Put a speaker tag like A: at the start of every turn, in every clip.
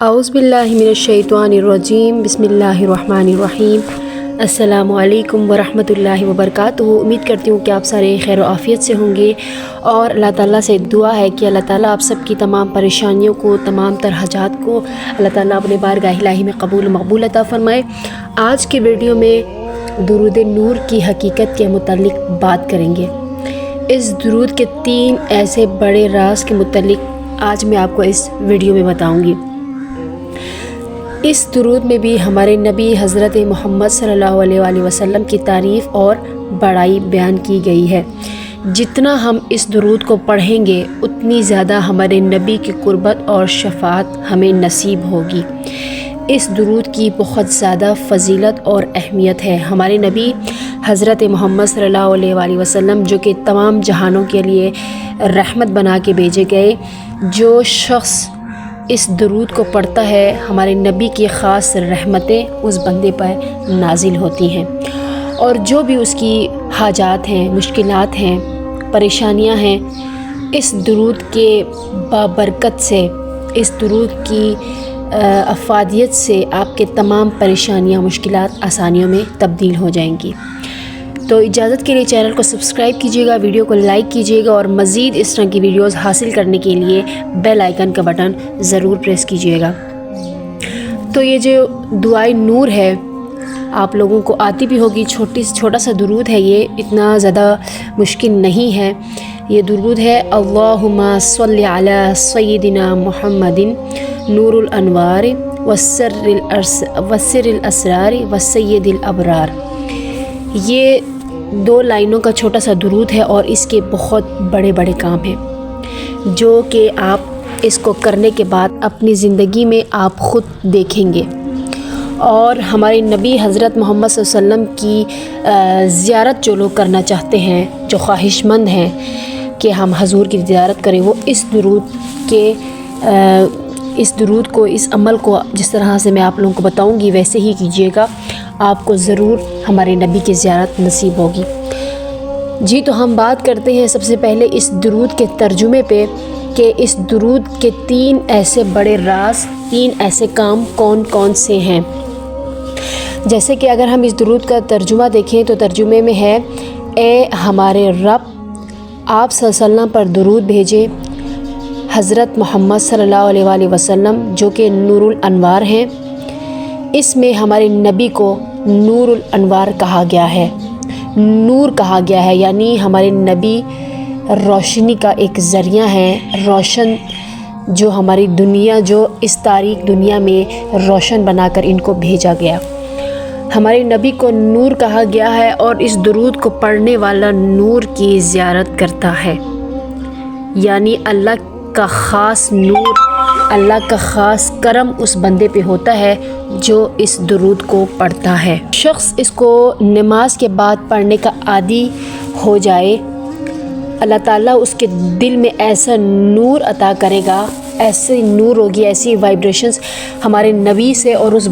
A: اعوذ باللہ من الشیطان الرجیم بسم اللہ الرحمن الرحیم۔ السلام علیکم ورحمۃ اللہ وبرکاتہ۔ امید کرتی ہوں کہ آپ سارے خیر و عافیت سے ہوں گے، اور اللہ تعالیٰ سے دعا ہے کہ اللہ تعالیٰ آپ سب کی تمام پریشانیوں کو، تمام تر حاجات کو اللہ تعالیٰ اپنے بارگاہ الہی میں قبول و مقبول عطا فرمائے۔ آج کے ویڈیو میں درود نور کی حقیقت کے متعلق بات کریں گے۔ اس درود کے 3 ایسے بڑے راز کے متعلق آج میں آپ کو اس ویڈیو میں بتاؤں گی۔ اس درود میں بھی ہمارے نبی حضرت محمد صلی اللہ علیہ وآلہ وسلم کی تعریف اور بڑائی بیان کی گئی ہے۔ جتنا ہم اس درود کو پڑھیں گے اتنی زیادہ ہمارے نبی کی قربت اور شفاعت ہمیں نصیب ہوگی۔ اس درود کی بہت زیادہ فضیلت اور اہمیت ہے۔ ہمارے نبی حضرت محمد صلی اللہ علیہ وآلہ وسلم جو کہ تمام جہانوں کے لیے رحمت بنا کے بھیجے گئے، جو شخص اس درود کو پڑھتا ہے ہمارے نبی کی خاص رحمتیں اس بندے پر نازل ہوتی ہیں، اور جو بھی اس کی حاجات ہیں، مشکلات ہیں، پریشانیاں ہیں، اس درود کے بابرکت سے، اس درود کی افادیت سے آپ کے تمام پریشانیاں، مشکلات آسانیوں میں تبدیل ہو جائیں گی۔ تو اجازت کے لیے چینل کو سبسکرائب کیجیے گا، ویڈیو کو لائک کیجیے گا، اور مزید اس طرح کی ویڈیوز حاصل کرنے کے لیے بیل آئیکن کا بٹن ضرور پریس کیجیے گا۔ تو یہ جو دعائے نور ہے آپ لوگوں کو آتی بھی ہوگی، چھوٹا سا درود ہے، یہ اتنا زیادہ مشکل نہیں ہے۔ یہ درود ہے: اللہم صلی علی سیدنا محمد نور الانوار وسر الاسرار وسید الابرار۔ یہ 2 لائنوں کا چھوٹا سا درود ہے، اور اس کے بہت بڑے بڑے کام ہیں جو کہ آپ اس کو کرنے کے بعد اپنی زندگی میں آپ خود دیکھیں گے۔ اور ہمارے نبی حضرت محمد صلی اللہ علیہ وسلم کی زیارت جو لوگ کرنا چاہتے ہیں، جو خواہش مند ہیں کہ ہم حضور کی زیارت کریں، وہ اس درود کو، اس عمل کو جس طرح سے میں آپ لوگوں کو بتاؤں گی ویسے ہی کیجیے گا، آپ کو ضرور ہمارے نبی کی زیارت نصیب ہوگی۔ جی تو ہم بات کرتے ہیں سب سے پہلے اس درود کے ترجمے پہ، کہ اس درود کے 3 ایسے بڑے راز، 3 ایسے کام کون کون سے ہیں۔ جیسے کہ اگر ہم اس درود کا ترجمہ دیکھیں تو ترجمے میں ہے: اے ہمارے رب، آپ صلی اللہ علیہ وسلم پر درود بھیجیں، حضرت محمد صلی اللہ علیہ وآلہ وسلم جو کہ نور الانوار ہیں۔ اس میں ہمارے نبی کو نور الانوار کہا گیا ہے، نور کہا گیا ہے، یعنی ہمارے نبی روشنی کا ایک ذریعہ ہے، روشن، جو ہماری دنیا، جو اس تاریک دنیا میں روشن بنا کر ان کو بھیجا گیا۔ ہمارے نبی کو نور کہا گیا ہے، اور اس درود کو پڑھنے والا نور کی زیارت کرتا ہے، یعنی اللہ کا خاص نور، اللہ کا خاص کرم اس بندے پہ ہوتا ہے جو اس درود کو پڑھتا ہے۔ شخص اس کو نماز کے بعد پڑھنے کا عادی ہو جائے، اللہ تعالیٰ اس کے دل میں ایسا نور عطا کرے گا، ایسی نور ہوگی، ایسی وائبریشنز ہمارے نبی سے اور اس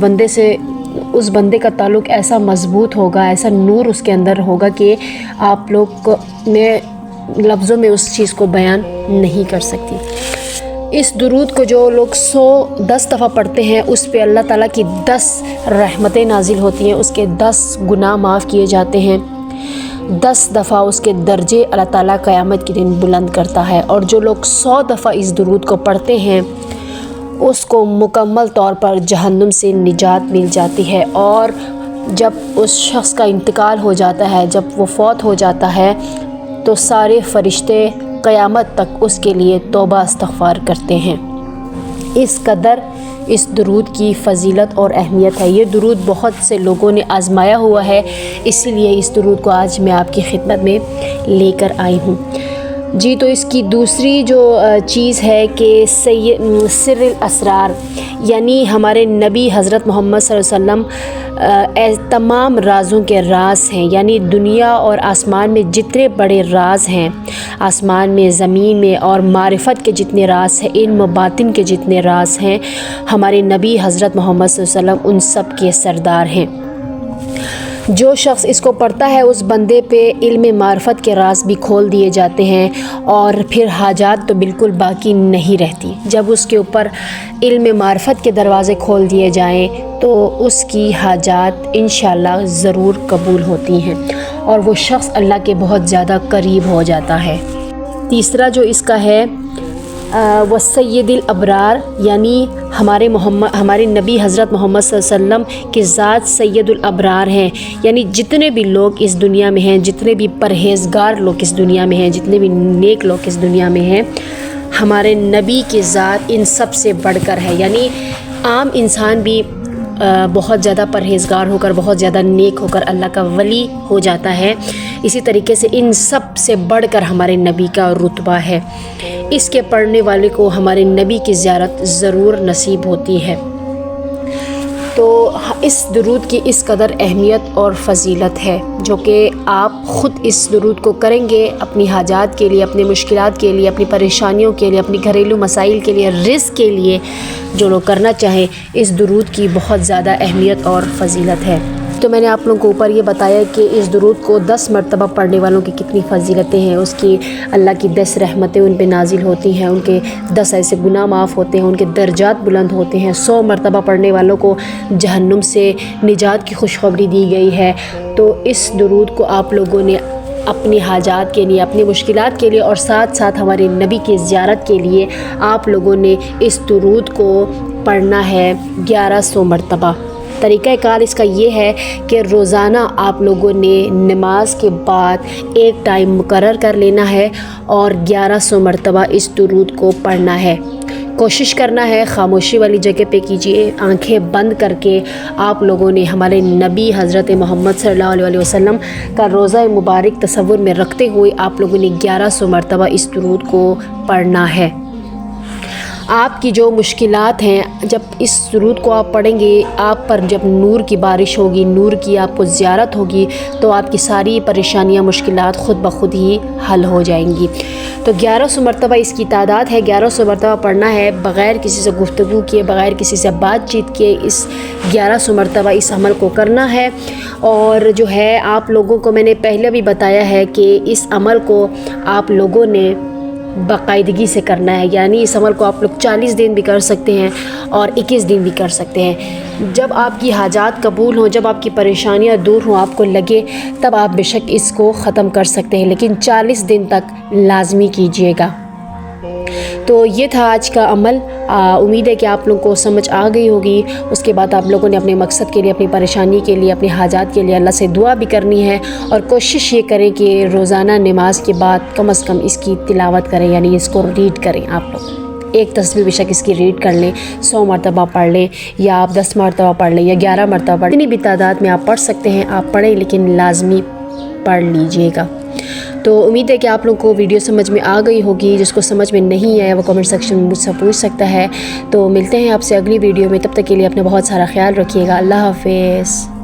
A: اس بندے کا تعلق ایسا مضبوط ہوگا، ایسا نور اس کے اندر ہوگا کہ آپ لوگ میں لفظوں میں اس چیز کو بیان نہیں کر سکتی۔ اس درود کو جو لوگ 10 دفعہ پڑھتے ہیں، اس پہ اللہ تعالیٰ کی 10 رحمتیں نازل ہوتی ہیں، اس کے 10 گناہ معاف کیے جاتے ہیں، 10 دفعہ اس کے درجے اللہ تعالیٰ قیامت کے دن بلند کرتا ہے۔ اور جو لوگ 100 دفعہ اس درود کو پڑھتے ہیں، اس کو مکمل طور پر جہنم سے نجات مل جاتی ہے، اور جب اس شخص کا انتقال ہو جاتا ہے، جب وہ فوت ہو جاتا ہے، تو سارے فرشتے قیامت تک اس کے لیے توبہ استغفار کرتے ہیں۔ اس قدر اس درود کی فضیلت اور اہمیت ہے۔ یہ درود بہت سے لوگوں نے آزمایا ہوا ہے، اسی لیے اس درود کو آج میں آپ کی خدمت میں لے کر آئی ہوں۔ جی تو اس کی دوسری جو چیز ہے کہ سر الاسرار، یعنی ہمارے نبی حضرت محمد صلی اللہ علیہ وسلم تمام رازوں کے راز ہیں، یعنی دنیا اور آسمان میں جتنے بڑے راز ہیں، آسمان میں، زمین میں، اور معرفت کے جتنے راز ہیں، علم و باطن کے جتنے راز ہیں، ہمارے نبی حضرت محمد صلی اللہ علیہ وسلم ان سب کے سردار ہیں۔ جو شخص اس کو پڑھتا ہے اس بندے پہ علم معرفت کے راز بھی کھول دیے جاتے ہیں اور پھر حاجات تو بالکل باقی نہیں رہتی۔ جب اس کے اوپر علم معرفت کے دروازے کھول دیے جائیں تو اس کی حاجات انشاءاللہ ضرور قبول ہوتی ہیں اور وہ شخص اللہ کے بہت زیادہ قریب ہو جاتا ہے۔ تیسرا جو اس کا ہے وہ سید الابرار، یعنی ہمارے نبی حضرت محمد صلی اللہ علیہ وسلم کی ذات سید الابرار ہیں، یعنی جتنے بھی لوگ اس دنیا میں ہیں، جتنے بھی پرہیزگار لوگ اس دنیا میں ہیں، جتنے بھی نیک لوگ اس دنیا میں ہیں، ہمارے نبی کی ذات ان سب سے بڑھ کر ہے۔ یعنی عام انسان بھی بہت زیادہ پرہیزگار ہو کر، بہت زیادہ نیک ہو کر اللہ کا ولی ہو جاتا ہے، اسی طریقے سے ان سب سے بڑھ کر ہمارے نبی کا رتبہ ہے۔ اس کے پڑھنے والے کو ہمارے نبی کی زیارت ضرور نصیب ہوتی ہے۔ تو اس درود کی اس قدر اہمیت اور فضیلت ہے جو کہ آپ خود اس درود کو کریں گے اپنی حاجات کے لیے، اپنی مشکلات کے لیے، اپنی پریشانیوں کے لیے، اپنی گھریلو مسائل کے لیے، رزق کے لیے جو لوگ کرنا چاہیں، اس درود کی بہت زیادہ اہمیت اور فضیلت ہے۔ تو میں نے آپ لوگوں کو اوپر یہ بتایا کہ اس درود کو 10 مرتبہ پڑھنے والوں کی کتنی فضیلتیں ہیں، اس کی اللہ کی 10 رحمتیں ان پہ نازل ہوتی ہیں، ان کے 10 ایسے گناہ معاف ہوتے ہیں، ان کے درجات بلند ہوتے ہیں، 100 مرتبہ پڑھنے والوں کو جہنم سے نجات کی خوشخبری دی گئی ہے۔ تو اس درود کو آپ لوگوں نے اپنی حاجات کے لیے، اپنی مشکلات کے لیے اور ساتھ ساتھ ہمارے نبی کی زیارت کے لیے آپ لوگوں نے اس درود کو پڑھنا ہے 1100 مرتبہ۔ طریقہ کار اس کا یہ ہے کہ روزانہ آپ لوگوں نے نماز کے بعد ایک ٹائم مقرر کر لینا ہے اور 1100 مرتبہ اس درود کو پڑھنا ہے۔ کوشش کرنا ہے خاموشی والی جگہ پہ کیجیے، آنکھیں بند کر کے آپ لوگوں نے ہمارے نبی حضرت محمد صلی اللہ علیہ وسلم کا روضہ مبارک تصور میں رکھتے ہوئے آپ لوگوں نے 1100 مرتبہ اس درود کو پڑھنا ہے۔ آپ کی جو مشکلات ہیں، جب اس درود کو آپ پڑھیں گے، آپ پر جب نور کی بارش ہوگی، نور کی آپ کو زیارت ہوگی، تو آپ کی ساری پریشانیاں، مشکلات خود بخود ہی حل ہو جائیں گی۔ تو 1100 مرتبہ اس کی تعداد ہے، 1100 مرتبہ پڑھنا ہے، بغیر کسی سے گفتگو کیے، بغیر کسی سے بات چیت کیے اس 1100 مرتبہ اس عمل کو کرنا ہے۔ اور جو ہے آپ لوگوں کو میں نے پہلے بھی بتایا ہے کہ اس عمل کو آپ لوگوں نے باقاعدگی سے کرنا ہے، یعنی اس عمل کو آپ لوگ 40 دن بھی کر سکتے ہیں اور 21 دن بھی کر سکتے ہیں۔ جب آپ کی حاجات قبول ہوں، جب آپ کی پریشانیاں دور ہوں، آپ کو لگے، تب آپ بے شک اس کو ختم کر سکتے ہیں، لیکن 40 دن تک لازمی کیجیے گا۔ تو یہ تھا آج کا عمل، امید ہے کہ آپ لوگوں کو سمجھ آ گئی ہوگی۔ اس کے بعد آپ لوگوں نے اپنے مقصد کے لیے، اپنی پریشانی کے لیے، اپنی حاجات کے لیے اللہ سے دعا بھی کرنی ہے اور کوشش یہ کریں کہ روزانہ نماز کے بعد کم از کم اس کی تلاوت کریں، یعنی اس کو ریڈ کریں۔ آپ لوگ ایک تصویر بے شک اس کی ریڈ کر لیں، 100 مرتبہ پڑھ لیں یا آپ 10 مرتبہ پڑھ لیں یا 11 مرتبہ پڑھ لیں، جتنی بھی تعداد میں آپ پڑھ سکتے ہیں آپ پڑھیں، لیکن لازمی پڑھ لیجئے گا۔ تو امید ہے کہ آپ لوگوں کو ویڈیو سمجھ میں آ گئی ہوگی۔ جس کو سمجھ میں نہیں آیا وہ کمنٹ سیکشن میں مجھ سے پوچھ سکتا ہے۔ تو ملتے ہیں آپ سے اگلی ویڈیو میں، تب تک کے لیے اپنا بہت سارا خیال رکھیے گا۔ اللہ حافظ۔